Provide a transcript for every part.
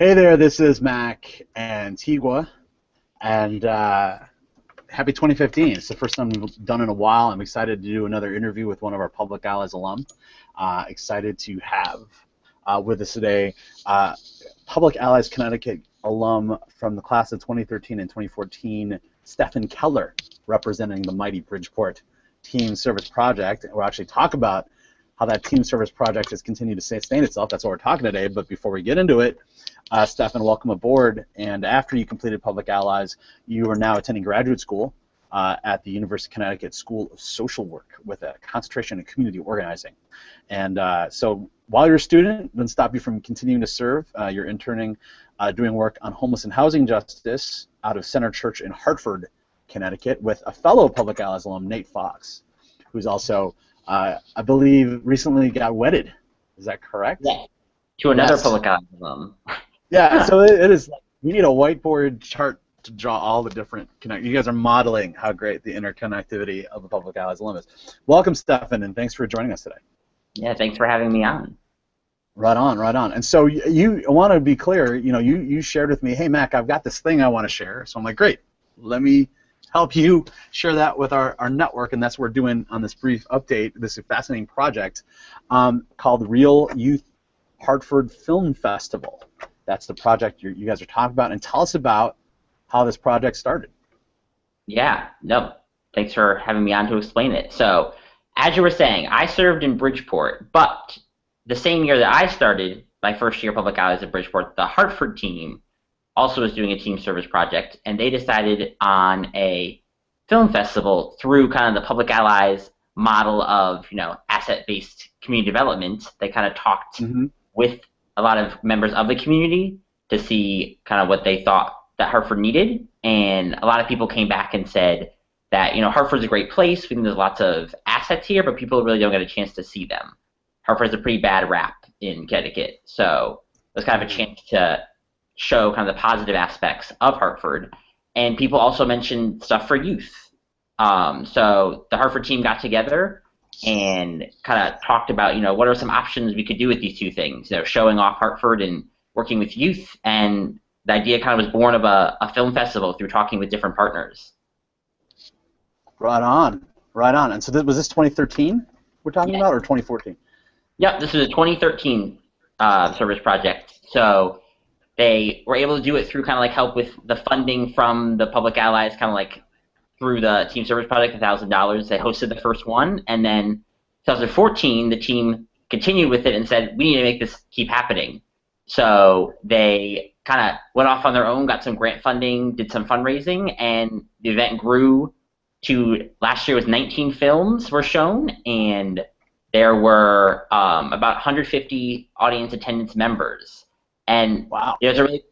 Hey there, this is Mac Antigua, and happy 2015. It's the first time we've done in a while. I'm excited to do another interview with one of our Public Allies alum. Excited to have with us today Public Allies Connecticut alum from the class of 2013 and 2014, Stefan Keller, representing the mighty Bridgeport Team Service Project. We'll actually talk about how that team service project has continued to sustain itself. That's what we're talking today. But before we get into it, Stefan, welcome aboard. And after you completed Public Allies, you are now attending graduate school at the University of Connecticut School of Social Work with a concentration in community organizing. And so while you're a student, it doesn't stop you from continuing to serve. You're interning, doing work on homeless and housing justice out of Center Church in Hartford, Connecticut, with a fellow Public Allies alum, Nate Fox, who's also I believe recently got wedded. Is that correct? Yeah. To another Public Allies alum. Yeah, so it is. We need a whiteboard chart to draw all the different connect. You guys are modeling how great the interconnectivity of the Public Allies alum is. Welcome, Stefan, and thanks for joining us today. Yeah, thanks for having me on. Right on, right on. And so you want to be clear. You shared with me, hey Mac, I've got this thing I want to share. So I'm like, great. Let me help you share that with our network, and that's what we're doing on this brief update, this fascinating project called Real Youth Hartford Film Festival. That's the project you guys are talking about, and tell us about how this project started. Yeah, no, thanks for having me on to explain it. So, as you were saying, I served in Bridgeport, but the same year that I started my first year Public Allies at Bridgeport, the Hartford team also was doing a team service project, and they decided on a film festival through kind of the Public Allies model of, asset-based community development. They kind of talked with a lot of members of the community to see kind of what they thought that Hartford needed, and a lot of people came back and said that, Hartford's a great place. We think there's lots of assets here, but people really don't get a chance to see them. Hartford has a pretty bad rap in Connecticut, so it was kind of a chance to show kind of the positive aspects of Hartford. And people also mentioned stuff for youth. So the Hartford team got together and kind of talked about, what are some options we could do with these two things, showing off Hartford and working with youth. And the idea kind of was born of a film festival through talking with different partners. Right on, right on. And so was this 2013 we're talking about, or 2014? Yep, this is a 2013 service project. So they were able to do it through kind of like help with the funding from the Public Allies, kind of like through the team service project, $1,000. They hosted the first one, and then 2014, the team continued with it and said, we need to make this keep happening. So they kind of went off on their own, got some grant funding, did some fundraising, and the event grew to, last year was 19 films were shown, and there were about 150 audience attendance members. And wow. There's a really,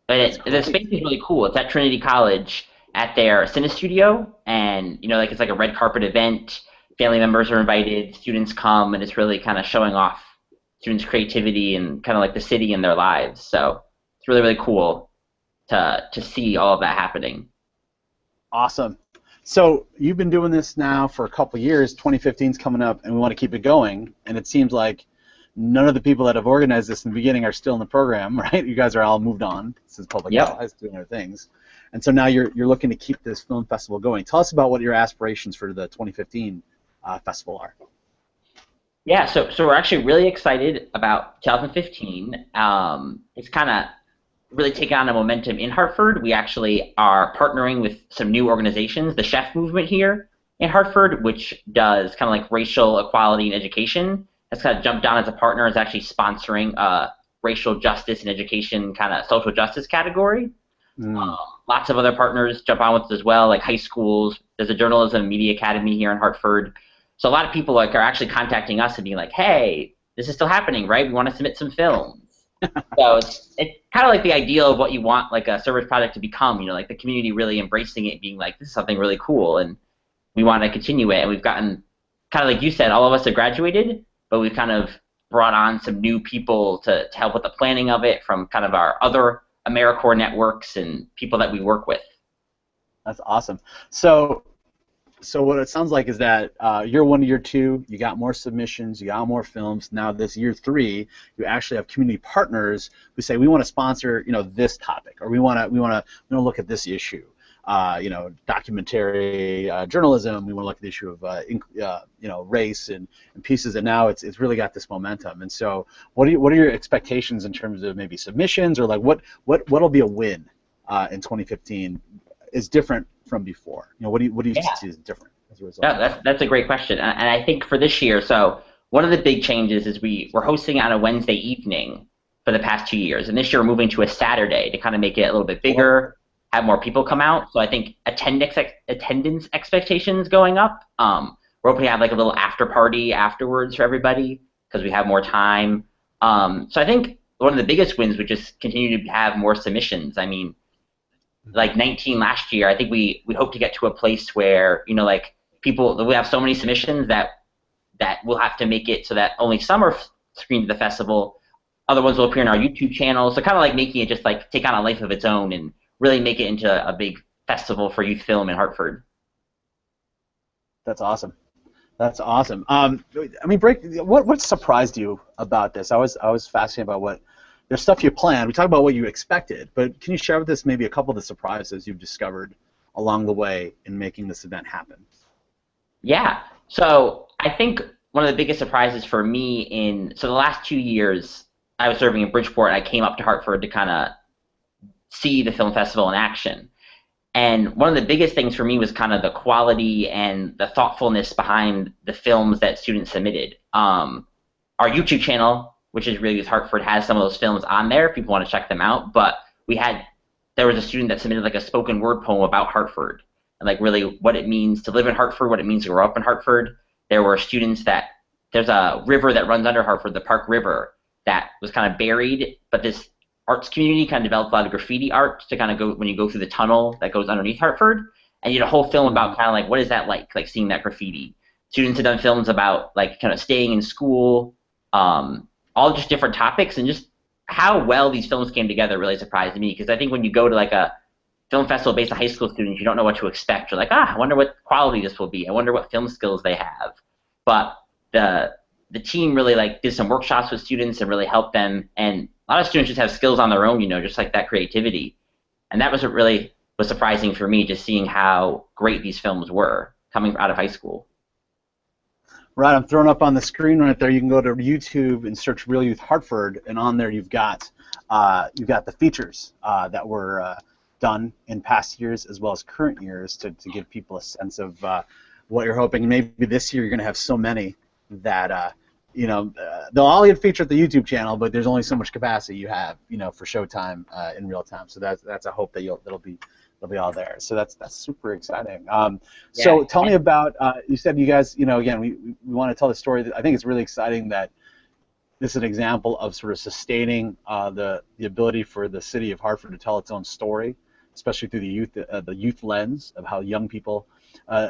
But the space is really cool. It's at Trinity College at their Cine Studio, and it's like a red carpet event. Family members are invited, students come, and it's really kind of showing off students' creativity and kind of like the city and their lives. So it's really, really cool to see all of that happening. Awesome. So you've been doing this now for a couple years. 2015 is coming up, and we want to keep it going. And it seems like none of the people that have organized this in the beginning are still in the program, right? You guys are all moved on. This is Public Allies doing their things. And so now you're looking to keep this film festival going. Tell us about what your aspirations for the 2015 festival are. Yeah, so we're actually really excited about 2015. It's kind of really taken on a momentum in Hartford. We actually are partnering with some new organizations, the Chef Movement here in Hartford, which does kind of like racial equality in education. That's kind of jumped on as a partner, is actually sponsoring a racial justice and education kind of social justice category. Lots of other partners jump on with it as well, like high schools. There's a Journalism and Media Academy here in Hartford. So a lot of people are actually contacting us and being like, hey, this is still happening, right? We want to submit some films. So it's kind of like the ideal of what you want like a service project to become, like the community really embracing it, being like, this is something really cool, and we want to continue it. And we've gotten, kind of like you said, all of us have graduated, but we've kind of brought on some new people to help with the planning of it from kind of our other AmeriCorps networks and people that we work with. That's awesome. So So what it sounds like is that year one to year two, you got more submissions, you got more films. Now this year three, you actually have community partners who say we want to sponsor, this topic, or we want to look at this issue. Documentary journalism. We want to look at the issue of race and pieces. And now it's really got this momentum. And so, what are your expectations in terms of maybe submissions, or like what'll be a win in 2015 is different from before? What do you see as different as a result? No, that's a great question, and I think for this year, so one of the big changes is we're hosting on a Wednesday evening for the past 2 years, and this year we're moving to a Saturday to kind of make it a little bit bigger, have more people come out. So I think attendance expectations going up. We're hoping to have like a little after party afterwards for everybody because we have more time. So I think one of the biggest wins would just continue to have more submissions. I mean, like 19 last year, I think we hope to get to a place where, like people, we have so many submissions that we'll have to make it so that only some are screened at the festival. Other ones will appear on our YouTube channel. So kind of like making it just like take on a life of its own and really make it into a big festival for youth film in Hartford. That's awesome. That's awesome. What surprised you about this? I was fascinated by there's stuff you planned. We talked about what you expected, but can you share with us maybe a couple of the surprises you've discovered along the way in making this event happen? Yeah. So I think one of the biggest surprises for me the last 2 years I was serving in Bridgeport, and I came up to Hartford to kind of see the film festival in action. And one of the biggest things for me was kind of the quality and the thoughtfulness behind the films that students submitted. Our YouTube channel, which is really Hartford, has some of those films on there if people want to check them out. But there was a student that submitted like a spoken word poem about Hartford and like really what it means to live in Hartford, what it means to grow up in Hartford. There were students there's a river that runs under Hartford, the Park River, that was kind of buried, but this arts community kind of developed a lot of graffiti art to kind of go when you go through the tunnel that goes underneath Hartford, and you did a whole film about kind of like what is that like seeing that graffiti. Students have done films about like kind of staying in school, all just different topics, and just how well these films came together really surprised me, because I think when you go to like a film festival based on high school students, you don't know what to expect. You're like, I wonder what quality this will be. I wonder what film skills they have. But the team really like did some workshops with students and really helped them, and a lot of students just have skills on their own, just like that creativity. And that was what really was surprising for me, just seeing how great these films were coming out of high school. Right, I'm throwing up on the screen right there. You can go to YouTube and search Real Youth Hartford, and on there you've got the features that were done in past years as well as current years to give people a sense of what you're hoping. Maybe this year you're going to have so many that they'll all get featured at the YouTube channel, but there's only so much capacity you have, for showtime in real time. So that's a hope that they'll be all there. So that's super exciting. So tell me about you said you guys, again, we want to tell the story. I think it's really exciting that this is an example of sort of sustaining the ability for the city of Hartford to tell its own story, especially through the youth lens of how young people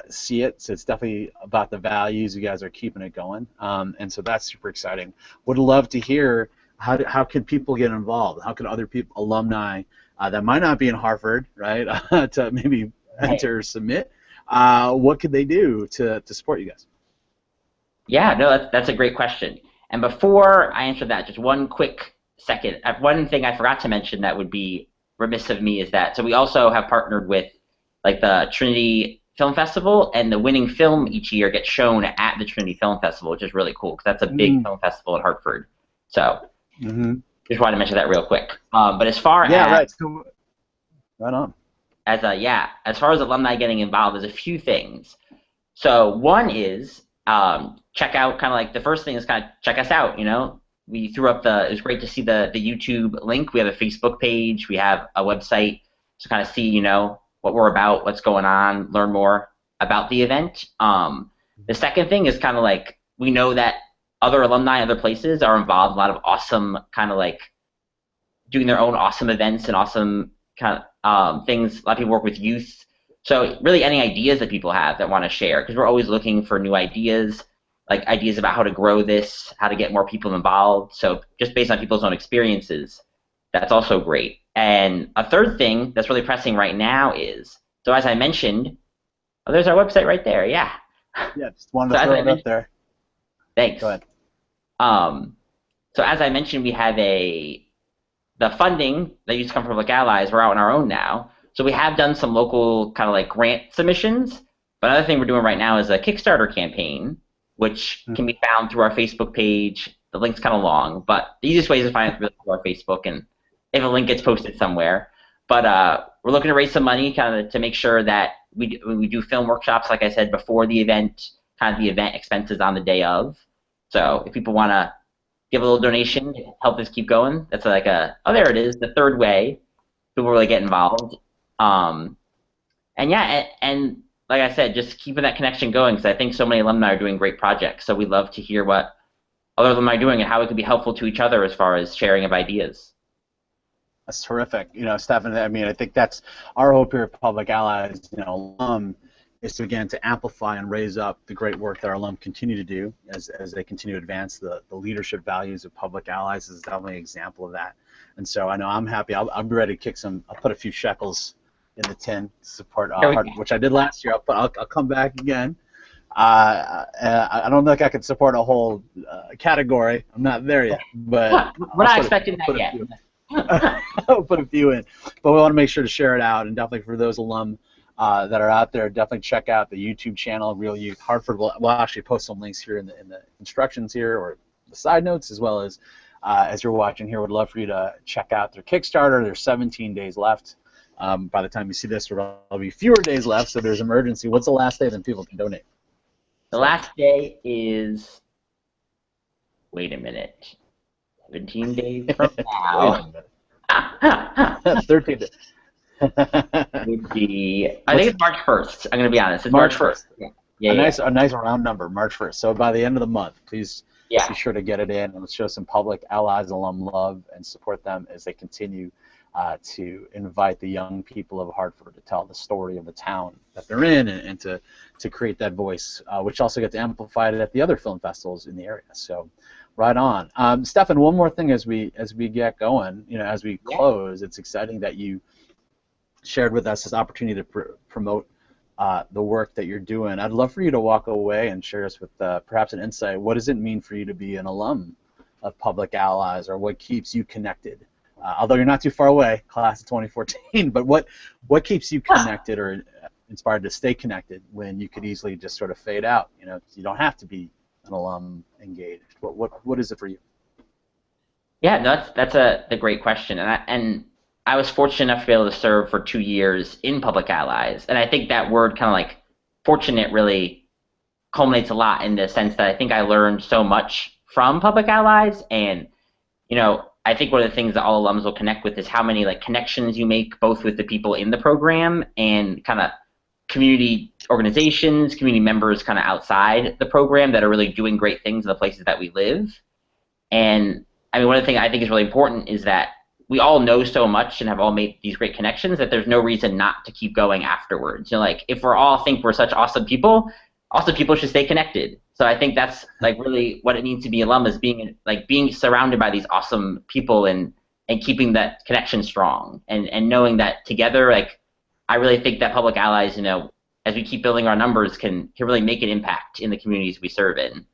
see it. So it's definitely about the values. You guys are keeping it going, and so that's super exciting. Would love to hear how can people get involved? How can other people, alumni that might not be in Hartford, right, to maybe enter or submit? What could they do to support you guys? Yeah, no, that's a great question. And before I answer that, just one quick second. One thing I forgot to mention that would be remiss of me is that, so we also have partnered with like the Trinity Film Festival, and the winning film each year gets shown at the Trinity Film Festival, which is really cool because that's a big film festival in Hartford. So just wanted to mention that real quick. But as far as right on. As far as alumni getting involved, there's a few things. So one is check out, kind of like the first thing is kind of check us out. We threw up it was great to see the YouTube link. We have a Facebook page. We have a website to kind of see, what we're about, what's going on, learn more about the event. The second thing is kind of like we know that other alumni, other places are involved in a lot of awesome kind of like doing their own awesome events and awesome kind of things. A lot of people work with youth. So really any ideas that people have that want to share, because we're always looking for new ideas, like ideas about how to grow this, how to get more people involved. So just based on people's own experiences, that's also great. And a third thing that's really pressing right now is, so as I mentioned, Oh, there's our website right there. Yeah. Yeah, just wanted So to as throw I it up mentioned, there. thanks. Go ahead. Um, so as I mentioned, we have the funding that used to come from Public Allies. We're out on our own now. So we have done some local kind of like grant submissions. But another thing we're doing right now is a Kickstarter campaign, which can be found through our Facebook page. The link's kind of long, but the easiest way is to find it through our Facebook, and if a link gets posted somewhere. But we're looking to raise some money kind of to make sure that we do film workshops, like I said, before the event, kind of the event expenses on the day of. So if people want to give a little donation to help this keep going, that's like oh, there it is, the third way people really get involved. And yeah, and like I said, just keeping that connection going, because I think so many alumni are doing great projects. So we'd love to hear what other alumni are doing and how it could be helpful to each other as far as sharing of ideas. That's terrific. Stefan, I mean, I think that's our hope here at Public Allies, alum, is to, again, to amplify and raise up the great work that our alum continue to do as they continue to advance the leadership values of Public Allies. Is definitely an example of that. And so I know I'm happy. I'll be ready to kick I'll put a few shekels in the tin to support Hartford, which I did last year. I'll come back again. I don't think I could support a whole category. I'm not there yet, but we're not expecting that yet. I'll put a few in, but we want to make sure to share it out, and definitely for those alum that are out there, definitely check out the YouTube channel, Real Youth Hartford. We'll actually post some links here in the instructions here, or the side notes, as well as you're watching here. Would love for you to check out their Kickstarter. There's 17 days left. By the time you see this, there'll be fewer days left, so there's emergency. What's the last day that people can donate? The last day is, wait a minute, 17 days from now. 13 days. Would be, I think it's March 1st. I'm going to be honest. It's March 1st. Yeah. A nice round number, March 1st. So by the end of the month, please be sure to get it in, and let's show some Public Allies alum love and support them as they continue to invite the young people of Hartford to tell the story of the town that they're in, and to create that voice, which also gets amplified at the other film festivals in the area. So, right on. Stefan, one more thing as we get going, as we close, it's exciting that you shared with us this opportunity to promote the work that you're doing. I'd love for you to walk away and share us with perhaps an insight. What does it mean for you to be an alum of Public Allies, or what keeps you connected? Although you're not too far away, class of 2014, but what keeps you connected or inspired to stay connected when you could easily just sort of fade out? You don't have to be an alum engaged. What is it for you? Yeah, no, that's a great question, and I was fortunate enough to be able to serve for 2 years in Public Allies, and I think that word kind of like fortunate really culminates a lot in the sense that I think I learned so much from Public Allies, and I think one of the things that all alums will connect with is how many connections you make, both with the people in the program and kind of community organizations, community members kind of outside the program that are really doing great things in the places that we live. And I mean, one of the things I think is really important is that we all know so much and have all made these great connections that there's no reason not to keep going afterwards. If we're all think we're such awesome people should stay connected. So I think that's really what it means to be alum, is being surrounded by these awesome people and keeping that connection strong and knowing that together, I really think that Public Allies, as we keep building our numbers, can really make an impact in the communities we serve in.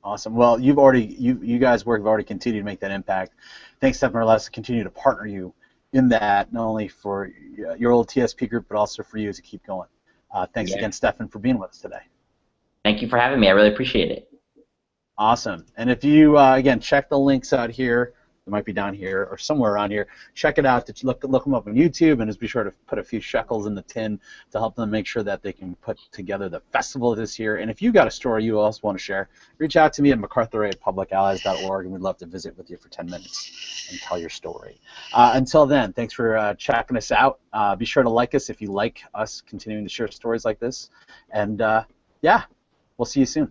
Awesome. Well, you guys' work have already continued to make that impact. Thanks, Stefan, for allowing us to continue to partner you in that, not only for your old TSP group, but also for you as you keep going. Thanks again, Stefan, for being with us today. Thank you for having me. I really appreciate it. Awesome. And if you, again, check the links out here. It might be down here or somewhere around here. Check it out. Look them up on YouTube, and just be sure to put a few shekels in the tin to help them make sure that they can put together the festival this year. And if you got a story you also want to share, reach out to me at mcarthurray@publicallies.org, and we'd love to visit with you for 10 minutes and tell your story. Until then, thanks for checking us out. Be sure to like us if you like us continuing to share stories like this. And, yeah, we'll see you soon.